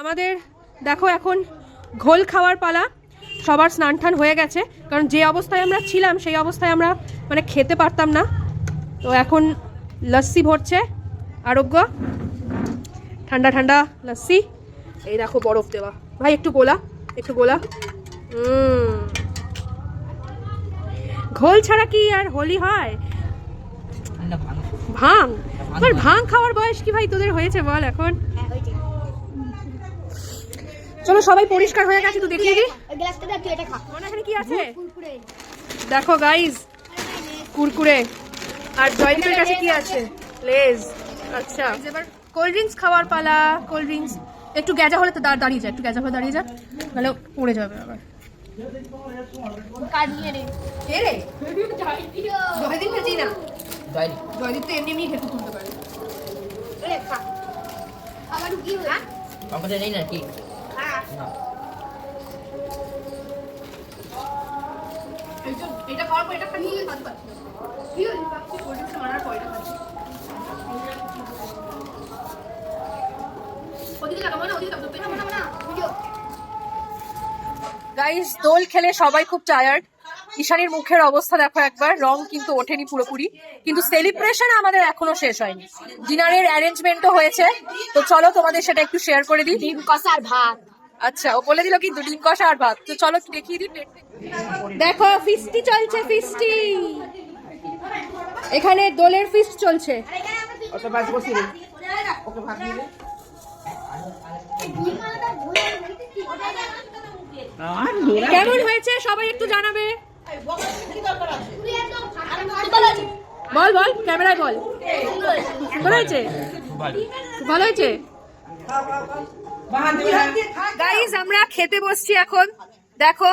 আমাদের দেখো এখন ঘোল খাওয়ার পালা। সবার স্নান টান হয়ে গেছে, কারণ যে অবস্থায় আমরা ছিলাম সেই অবস্থায় আমরা মানে খেতে পারতাম না। তো এখন লস্যি ভরছে আরোগ্য, ঠান্ডা ঠান্ডা লস্যি। এই দেখো বরফ দেওয়া, ভাই একটু গোলা, একটু গোলা। ঘোল ছাড়া কি আর হোলি হয়? ভাং, তোর ভাং খাওয়ার বয়স কি ভাই তোদের হয়েছে বল এখন? চলো সবাই পরিষ্কার হয়ে গেছে তো দেখিয়ে দিই। এখানে কি আছে দেখো গাইস, কুরকুরে। আর জয়দীপের কাছে কি আছে? লেজ। আচ্ছা এবার কোল্ড ড্রিঙ্কস খাওয়ার পালা। কোল্ড ড্রিঙ্কস একটু গ্যাজা হলে তো দাঁড়িয়ে যা, একটু গ্যাজা হয়ে দাঁড়িয়ে যা, নাহলে পড়ে যাবে আবার। জয়দীপ না চিনা, জয়দীপ তো এমনি এমনি ঢেকু তুলতে পারে। এটা খাওয়ার পর এটা খাচ্ছি, খাতে পারছি না। কোল্ড ড্রিঙ্কস মারার পর এটা খাচ্ছি। গাইস দোল খেলে সবাই খুব টায়ার্ড। ঈশানীর মুখের অবস্থা দেখো একবার, রং কিন্তু ওঠেনি পুরোপুরি, কিন্তু সেলিব্রেশন আমাদের এখনো শেষ হয়নি। ডিনারের অ্যারেঞ্জমেন্টও হয়েছে, তো চলো তোমাদের সেটা একটু শেয়ার করে দিই। ডিম কষা আর ভাত। আচ্ছা ও বলে দিল কিন্তু ডিম কষা আর ভাত, তো চলো দেখিয়ে দিই। দেখো ফিস্টি চলছে, ফিস্টি। এখানে দোলের ফিস্ট চলছে। কেমন হয়েছে সবাই একটু জানাবে। বল বল ক্যামেরায় বল, ভালো হয়েছে, ভালো হয়েছে। গাইস আমরা খেতে বসছি এখন। দেখো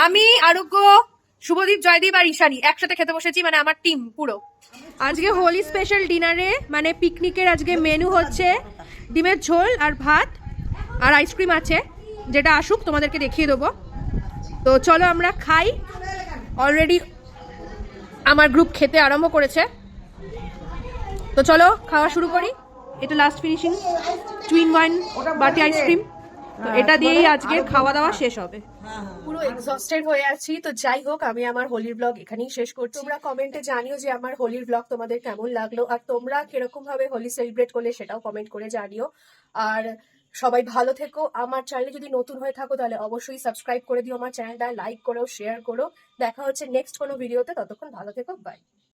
আমি আরোগ্য, শুভদীপ, জয়দীপ আর ঈশানী একসাথে খেতে বসেছি, মানে আমার টিম পুরো। আজকে হোলি স্পেশাল ডিনারে মানে পিকনিকের আজকে মেনু হচ্ছে ডিমের ঝোল আর ভাত, আর আইসক্রিম আছে, যেটা আসুক তোমাদেরকে দেখিয়ে দেবো। তো চলো আমরা খাই। অলরেডি আমার গ্রুপ খেতে আরম্ভ করেছে, তো চলো খাওয়া শুরু করি। এটা লাস্ট ফিনিশিং, 2-in-1 বাটি আইসক্রিম। তো এটা দিয়েই আজকের খাওয়া দাওয়া শেষ হবে। পুরো এক্সস্টেড হয়ে আছি, তো যাই হোক আমি আমার হোলির ব্লগ এখানেই শেষ করছি। তোমরা কমেন্টে জানিও যে আমার হোলির ব্লগ তোমাদের কেমন লাগলো, আর তোমরা কিরকম ভাবে হোলি সেলিব্রেট করলে সেটাও কমেন্ট করে জানিও। আর সবাই ভালো থেকো। আমার চ্যানেলে যদি নতুন হয়ে থাকো তাহলে অবশ্যই সাবস্ক্রাইব করে দিও আমার চ্যানেলটা, লাইক করো, শেয়ার করো। দেখা হচ্ছে নেক্সট কোনো ভিডিওতে, ততক্ষণ ভালো থেকো, বাই।